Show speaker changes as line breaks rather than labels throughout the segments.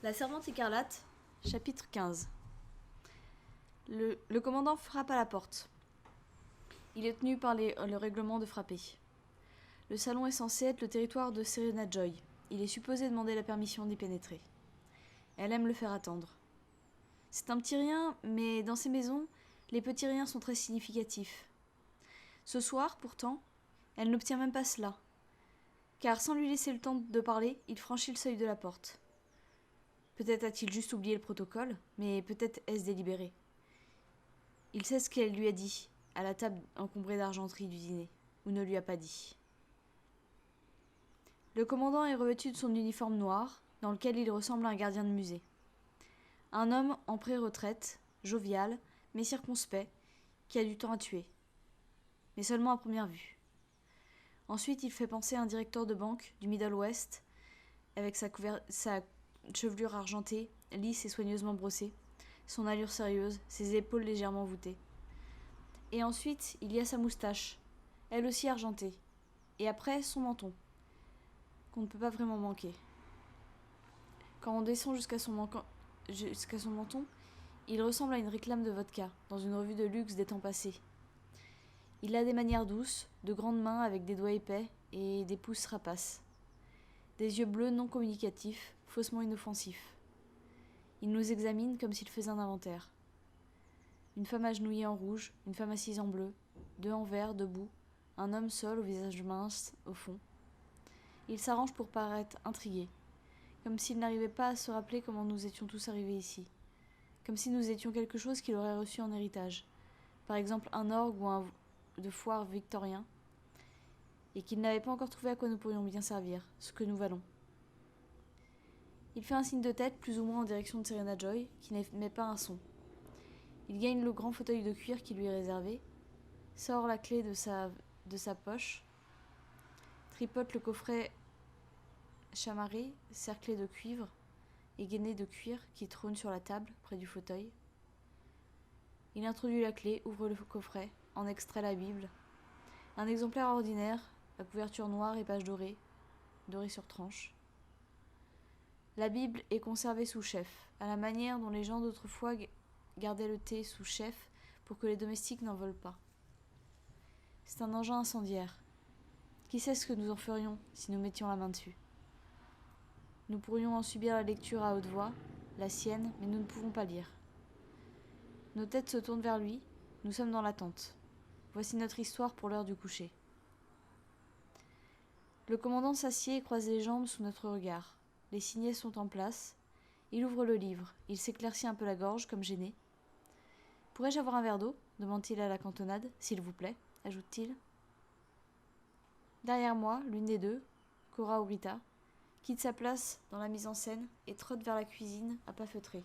La servante écarlate, chapitre 15. Le commandant frappe à la porte. Il est tenu par le règlement de frapper. Le salon est censé être le territoire de Serena Joy. Il est supposé demander la permission d'y pénétrer. Elle aime le faire attendre. C'est un petit rien, mais dans ces maisons, les petits riens sont très significatifs. Ce soir, pourtant, elle n'obtient même pas cela. Car sans lui laisser le temps de parler, il franchit le seuil de la porte. Peut-être a-t-il juste oublié le protocole, mais peut-être est-ce délibéré. Il sait ce qu'elle lui a dit, à la table encombrée d'argenterie du dîner, ou ne lui a pas dit. Le commandant est revêtu de son uniforme noir, dans lequel il ressemble à un gardien de musée. Un homme en pré-retraite, jovial, mais circonspect, qui a du temps à tuer. Mais seulement à première vue. Ensuite, il fait penser à un directeur de banque du Middle West, avec sa chevelure argentée, lisse et soigneusement brossée, son allure sérieuse, ses épaules légèrement voûtées. Et ensuite, il y a sa moustache, elle aussi argentée. Et après, son menton, qu'on ne peut pas vraiment manquer. Quand on descend jusqu'à son menton, il ressemble à une réclame de vodka, dans une revue de luxe des temps passés. Il a des manières douces, de grandes mains avec des doigts épais et des pouces rapaces. Des yeux bleus non communicatifs, faussement inoffensifs. Il nous examine comme s'il faisait un inventaire. Une femme agenouillée en rouge, une femme assise en bleu, deux en vert, debout, un homme seul au visage mince, au fond. Il s'arrange pour paraître intrigué, comme s'il n'arrivait pas à se rappeler comment nous étions tous arrivés ici, comme si nous étions quelque chose qu'il aurait reçu en héritage, par exemple un orgue ou un de foire victorien, et qu'il n'avait pas encore trouvé à quoi nous pourrions bien servir, ce que nous valons. Il fait un signe de tête plus ou moins en direction de Serena Joy, qui n'émet pas un son. Il gagne le grand fauteuil de cuir qui lui est réservé, sort la clé de sa poche, tripote le coffret chamarré, cerclé de cuivre et gainé de cuir qui trône sur la table près du fauteuil. Il introduit la clé, ouvre le coffret, en extrait la Bible. Un exemplaire ordinaire, à couverture noire et page dorée sur tranche. La Bible est conservée sous chef, à la manière dont les gens d'autrefois gardaient le thé sous chef pour que les domestiques n'en volent pas. C'est un engin incendiaire. Qui sait ce que nous en ferions si nous mettions la main dessus? Nous pourrions en subir la lecture à haute voix, la sienne, mais nous ne pouvons pas lire. Nos têtes se tournent vers lui, nous sommes dans l'attente. Voici notre histoire pour l'heure du coucher. Le commandant s'assied et croise les jambes sous notre regard. Les signets sont en place. Il ouvre le livre. Il s'éclaircit un peu la gorge, comme gêné. « Pourrais-je avoir un verre d'eau » demande-t-il à la cantonade. « S'il vous plaît » ajoute-t-il. Derrière moi, l'une des deux, Cora ou Rita, quitte sa place dans la mise en scène et trotte vers la cuisine à pas feutrés.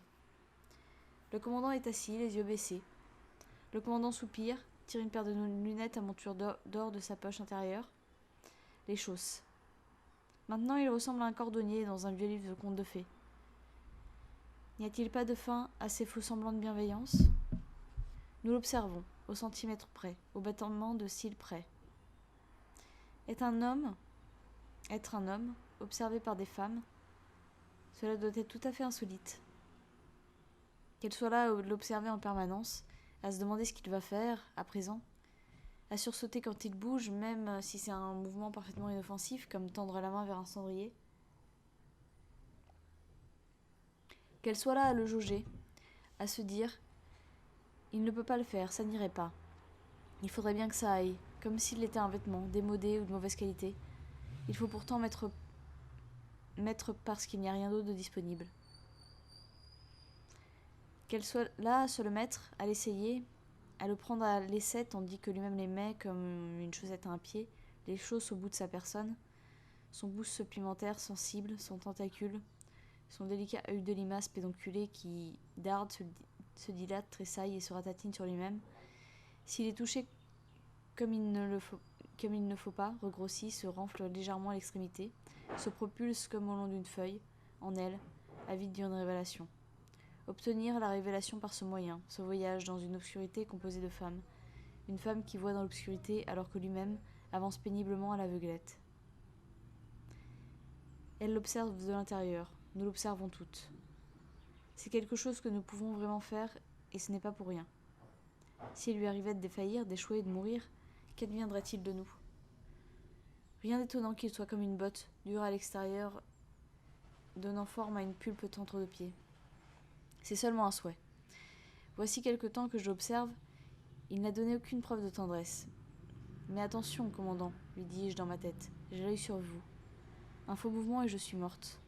Le commandant est assis, les yeux baissés. Le commandant soupire, tire une paire de lunettes à monture d'or de sa poche intérieure, les chausse. Maintenant, il ressemble à un cordonnier dans un vieux livre de contes de fées. N'y a-t-il pas de fin à ces faux semblants de bienveillance? Nous l'observons, au centimètre près, au battement de cils près. Être un homme, observé par des femmes, cela doit être tout à fait insolite. Qu'elle soit là à l'observer en permanence, à se demander ce qu'il va faire, à présent, à sursauter quand il bouge, même si c'est un mouvement parfaitement inoffensif, comme tendre la main vers un cendrier. Qu'elle soit là à le jauger, à se dire « Il ne peut pas le faire, ça n'irait pas. Il faudrait bien que ça aille, comme s'il était un vêtement, démodé ou de mauvaise qualité. Il faut pourtant mettre parce qu'il n'y a rien d'autre de disponible. » Qu'elle soit là à se le mettre, à l'essayer, à le prendre à l'essai tandis que lui-même les met comme une chaussette à un pied, les chausse au bout de sa personne, son bout supplémentaire sensible, son tentacule, son délicat œil de limace pédonculé qui darde, se dilate, tressaille et se ratatine sur lui-même. S'il est touché comme il ne faut pas, regrossit, se renfle légèrement à l'extrémité, se propulse comme au long d'une feuille, en elle, avide d'une révélation. Obtenir la révélation par ce moyen, ce voyage dans une obscurité composée de femmes, une femme qui voit dans l'obscurité alors que lui-même avance péniblement à l'aveuglette. Elle l'observe de l'intérieur, nous l'observons toutes. C'est quelque chose que nous pouvons vraiment faire, et ce n'est pas pour rien. S'il lui arrivait de défaillir, d'échouer et de mourir, qu'adviendrait-il de nous? Rien d'étonnant qu'il soit comme une botte, dure à l'extérieur, donnant forme à une pulpe entre deux pieds. C'est seulement un souhait. Voici quelque temps que je l'observe, il n'a donné aucune preuve de tendresse. Mais attention, commandant, lui dis-je dans ma tête, j'ai l'œil sur vous. Un faux mouvement et je suis morte.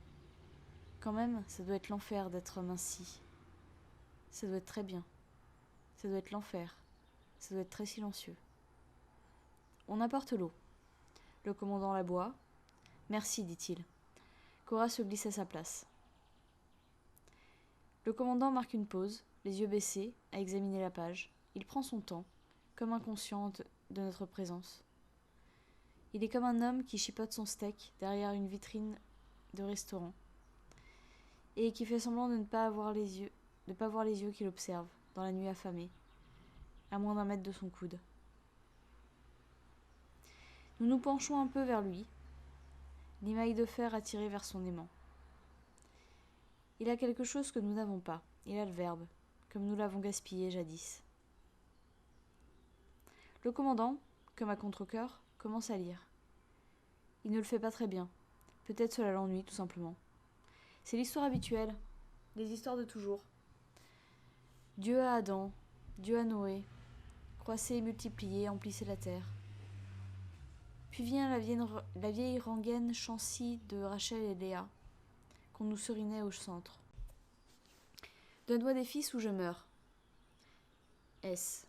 Quand même, ça doit être l'enfer d'être homme ainsi. Ça doit être très bien. Ça doit être l'enfer. Ça doit être très silencieux. On apporte l'eau. Le commandant la boit. Merci, dit-il. Cora se glisse à sa place. Le commandant marque une pause, les yeux baissés, à examiner la page. Il prend son temps, comme inconscient de notre présence. Il est comme un homme qui chipote son steak derrière une vitrine de restaurant et qui fait semblant de ne pas voir les yeux qui l'observent dans la nuit affamée, à moins d'1 mètre de son coude. Nous nous penchons un peu vers lui, l'émail de fer attiré vers son aimant. Il a quelque chose que nous n'avons pas, il a le verbe, comme nous l'avons gaspillé jadis. Le commandant, comme à contre-cœur, commence à lire. Il ne le fait pas très bien, peut-être cela l'ennuie tout simplement. C'est l'histoire habituelle, les histoires de toujours. Dieu à Adam, Dieu à Noé, croissez et multipliez, emplissez la terre. Puis vient la vieille rengaine chancy de Rachel et Léa, qu'on nous serinait au centre. Donne-moi des fils ou je meurs. S.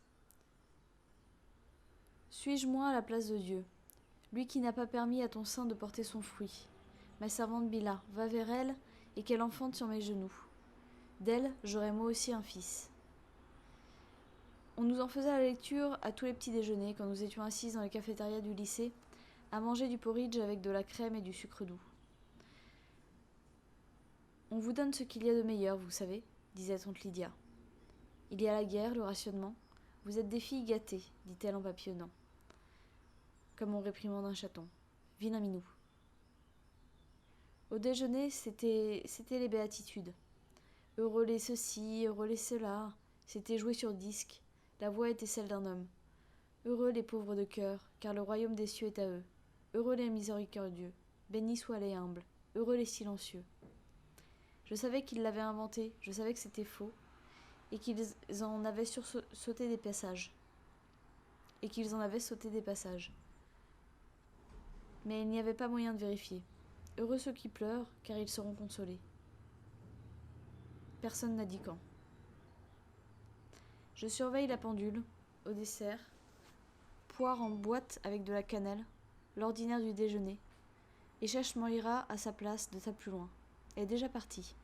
Suis-je moi à la place de Dieu, lui qui n'a pas permis à ton sein de porter son fruit? Ma servante Bila, va vers elle et qu'elle enfante sur mes genoux. D'elle, j'aurai moi aussi un fils. On nous en faisait la lecture à tous les petits déjeuners quand nous étions assises dans les cafétérias du lycée, à manger du porridge avec de la crème et du sucre doux. On vous donne ce qu'il y a de meilleur, vous savez, disait tante Lydia. Il y a la guerre, le rationnement. Vous êtes des filles gâtées, dit-elle en papillonnant, comme on réprimande un chaton. Vilain minou. Au déjeuner, c'était les béatitudes. Heureux les ceci, heureux les cela. C'était joué sur disque. La voix était celle d'un homme. Heureux les pauvres de cœur, car le royaume des cieux est à eux. Heureux les miséricordieux, bénis soient les humbles. Heureux les silencieux. Je savais qu'ils l'avaient inventé, je savais que c'était faux, et qu'ils en avaient sauté des passages. Mais il n'y avait pas moyen de vérifier. Heureux ceux qui pleurent, car ils seront consolés. Personne n'a dit quand. Je surveille la pendule, au dessert, poire en boîte avec de la cannelle, l'ordinaire du déjeuner, et cherche Moira à sa place 2 tables plus loin. Elle est déjà partie.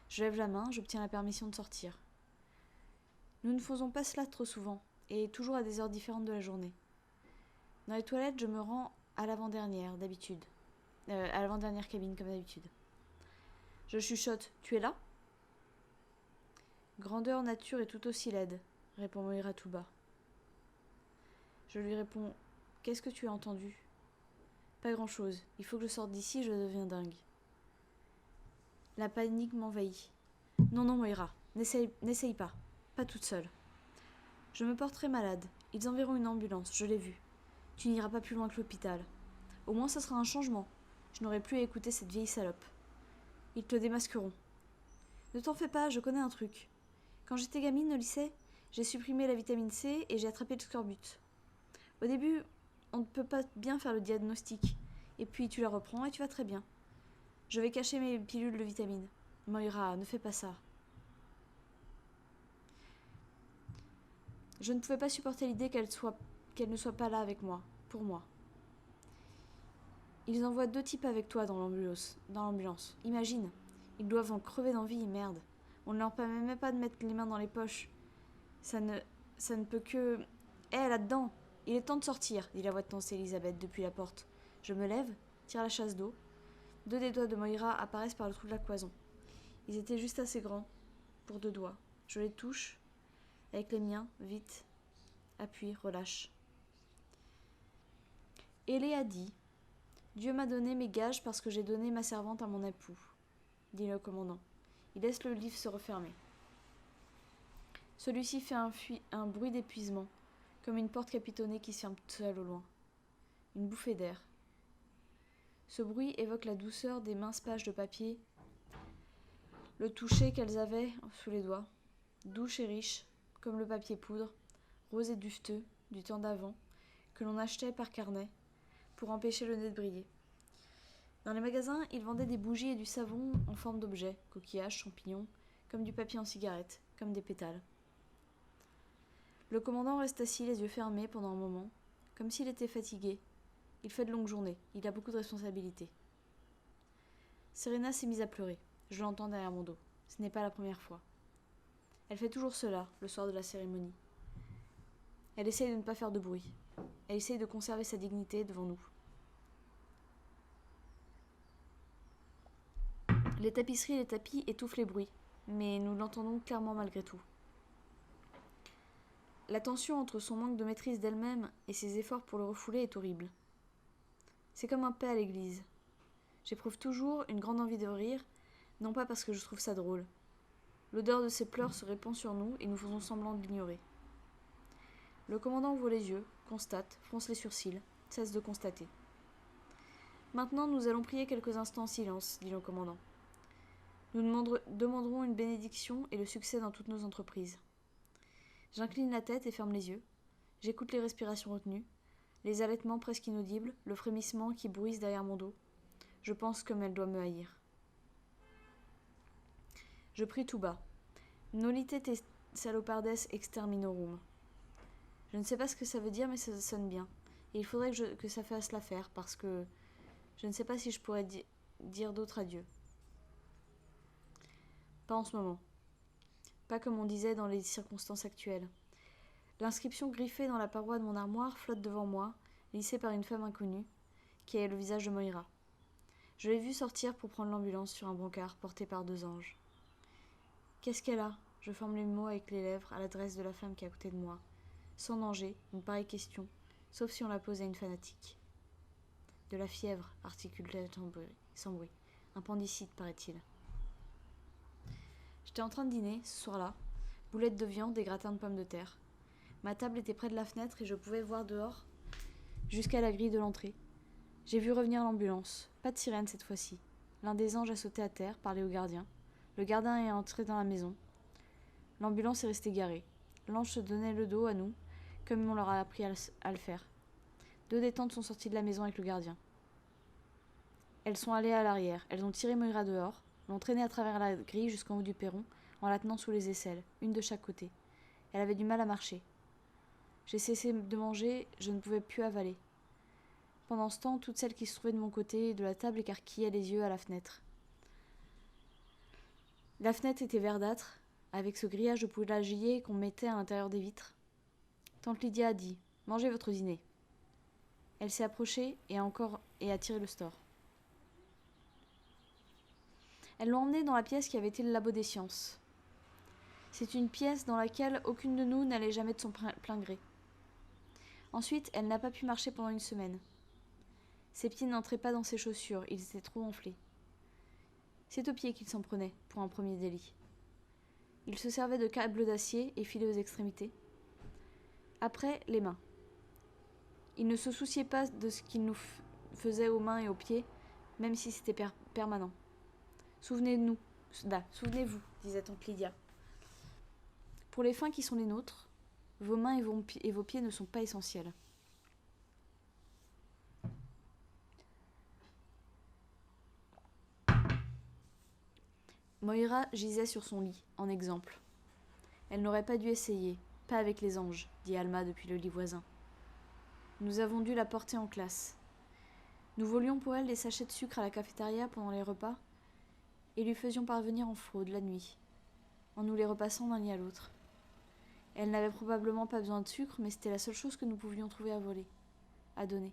Je lève la main, j'obtiens la permission de sortir. Nous ne faisons pas cela trop souvent, et toujours à des heures différentes de la journée. Dans les toilettes, je me rends à l'avant-dernière, d'habitude. À l'avant-dernière cabine, comme d'habitude. Je chuchote, tu es là? Grandeur nature est tout aussi laide, répond Moira tout bas. Je lui réponds, qu'est-ce que tu as entendu? Pas grand-chose, il faut que je sorte d'ici, je deviens dingue. La panique m'envahit. Non, Moira, n'essaye pas. Pas toute seule. Je me porterai malade. Ils enverront une ambulance, je l'ai vu. Tu n'iras pas plus loin que l'hôpital. Au moins, ça sera un changement. Je n'aurai plus à écouter cette vieille salope. Ils te démasqueront. Ne t'en fais pas, je connais un truc. Quand j'étais gamine au lycée, j'ai supprimé la vitamine C et j'ai attrapé le scorbut. Au début, on ne peut pas bien faire le diagnostic. Et puis tu la reprends et tu vas très bien. Je vais cacher mes pilules de vitamines. Moira, ne fais pas ça. Je ne pouvais pas supporter l'idée qu'elle ne soit pas là avec moi, pour moi. Ils envoient 2 types avec toi dans l'ambulance. Imagine, ils doivent en crever d'envie, merde. On ne leur permet même pas de mettre les mains dans les poches. Ça ne peut que... là-dedans, il est temps de sortir, dit la voix de tante Elisabeth depuis la porte. Je me lève, tire la chasse d'eau. 2 des doigts de Moira apparaissent par le trou de la cloison. Ils étaient juste assez grands pour 2 doigts. Je les touche avec les miens, vite. Appuie, relâche. Hélé a dit, Dieu m'a donné mes gages parce que j'ai donné ma servante à mon époux. dit le commandant. Il laisse le livre se refermer. Celui-ci fait un bruit d'épuisement, comme une porte capitonnée qui se ferme toute seule au loin. Une bouffée d'air. Ce bruit évoque la douceur des minces pages de papier, le toucher qu'elles avaient sous les doigts, douce et riche, comme le papier poudre, rose et dufteux, du temps d'avant, que l'on achetait par carnet, pour empêcher le nez de briller. Dans les magasins, ils vendaient des bougies et du savon en forme d'objets, coquillages, champignons, comme du papier en cigarette, comme des pétales. Le commandant reste assis, les yeux fermés pendant un moment, comme s'il était fatigué. Il fait de longues journées, il a beaucoup de responsabilités. Serena s'est mise à pleurer. Je l'entends derrière mon dos. Ce n'est pas la première fois. Elle fait toujours cela, le soir de la cérémonie. Elle essaye de ne pas faire de bruit. Elle essaye de conserver sa dignité devant nous. Les tapisseries et les tapis étouffent les bruits, mais nous l'entendons clairement malgré tout. La tension entre son manque de maîtrise d'elle-même et ses efforts pour le refouler est horrible. C'est comme un paix à l'église. J'éprouve toujours une grande envie de rire, non pas parce que je trouve ça drôle. L'odeur de ses pleurs se répand sur nous et nous faisons semblant de l'ignorer. Le commandant ouvre les yeux, constate, fronce les sourcils, cesse de constater. Maintenant, nous allons prier quelques instants en silence, dit le commandant. Nous demanderons une bénédiction et le succès dans toutes nos entreprises. J'incline la tête et ferme les yeux. J'écoute les respirations retenues, les halètements presque inaudibles, le frémissement qui bruise derrière mon dos. Je pense comme elle doit me haïr. Je prie tout bas. Nolite te salopardes exterminorum. Je ne sais pas ce que ça veut dire, mais ça sonne bien. Et il faudrait que ça fasse l'affaire, parce que je ne sais pas si je pourrais dire d'autres adieux. Pas en ce moment. Pas comme on disait dans les circonstances actuelles. L'inscription griffée dans la paroi de mon armoire flotte devant moi, lissée par une femme inconnue, qui a le visage de Moira. Je l'ai vue sortir pour prendre l'ambulance sur un brancard porté par 2 anges. Qu'est-ce qu'elle a ? Je forme les mots avec les lèvres à l'adresse de la femme qui est à côté de moi. Sans danger, une pareille question, sauf si on la pose à une fanatique. De la fièvre, articule-t-elle sans bruit. Un pandicite, paraît-il. J'étais en train de dîner, ce soir-là, boulettes de viande et gratins de pommes de terre. Ma table était près de la fenêtre et je pouvais voir dehors jusqu'à la grille de l'entrée. J'ai vu revenir l'ambulance. Pas de sirène cette fois-ci. L'un des anges a sauté à terre, parlé au gardien. Le gardien est entré dans la maison. L'ambulance est restée garée. L'ange se donnait le dos à nous, comme on leur a appris à le faire. 2 des tantes sont sorties de la maison avec le gardien. Elles sont allées à l'arrière. Elles ont tiré Moira dehors, l'ont traînée à travers la grille jusqu'en haut du perron, en la tenant sous les aisselles, une de chaque côté. Elle avait du mal à marcher. J'ai cessé de manger, je ne pouvais plus avaler. Pendant ce temps, toutes celles qui se trouvaient de mon côté de la table écarquillaient les yeux à la fenêtre. La fenêtre était verdâtre, avec ce grillage de poulailler qu'on mettait à l'intérieur des vitres. Tante Lydia a dit « Mangez votre dîner ». Elle s'est approchée et a tiré le store. Elles l'ont emmenée dans la pièce qui avait été le labo des sciences. C'est une pièce dans laquelle aucune de nous n'allait jamais de son plein gré. Ensuite, elle n'a pas pu marcher pendant 1 semaine. Ses pieds n'entraient pas dans ses chaussures, ils étaient trop enflés. C'est aux pieds qu'il s'en prenait, pour un premier délit. Il se servait de câbles d'acier et filés aux extrémités. Après, les mains. Il ne se souciait pas de ce qu'il nous faisait aux mains et aux pieds, même si c'était permanent. Souvenez-vous, disait tante Lydia. Pour les fins qui sont les nôtres, vos mains et vos pieds ne sont pas essentiels. Moira gisait sur son lit, en exemple. Elle n'aurait pas dû essayer, pas avec les anges, dit Alma depuis le lit voisin. Nous avons dû la porter en classe. Nous volions pour elle des sachets de sucre à la cafétéria pendant les repas et lui faisions parvenir en fraude la nuit, en nous les repassant d'un lit à l'autre. Elle n'avait probablement pas besoin de sucre, mais c'était la seule chose que nous pouvions trouver à voler, à donner.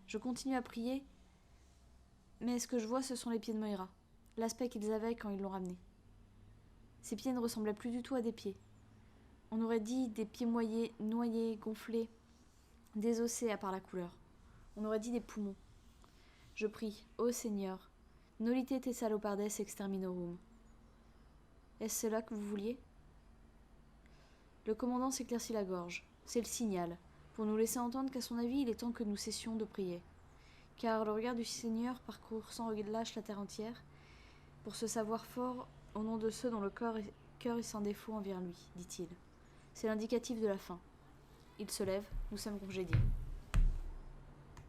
Je continue à prier, mais ce que je vois, ce sont les pieds de Moira, l'aspect qu'ils avaient quand ils l'ont ramenée. Ses pieds ne ressemblaient plus du tout à des pieds. On aurait dit des pieds noyés, gonflés, désossés à part la couleur. On aurait dit des poumons. Je prie, ô Seigneur, Nolite te salopardes exterminorum. Est-ce cela que vous vouliez? Le commandant s'éclaircit la gorge. C'est le signal, pour nous laisser entendre qu'à son avis, il est temps que nous cessions de prier. Car le regard du Seigneur parcourt sans relâche la terre entière, pour se savoir fort au nom de ceux dont le cœur est sans défaut envers lui, dit-il. C'est l'indicatif de la fin. Il se lève, nous sommes congédiés.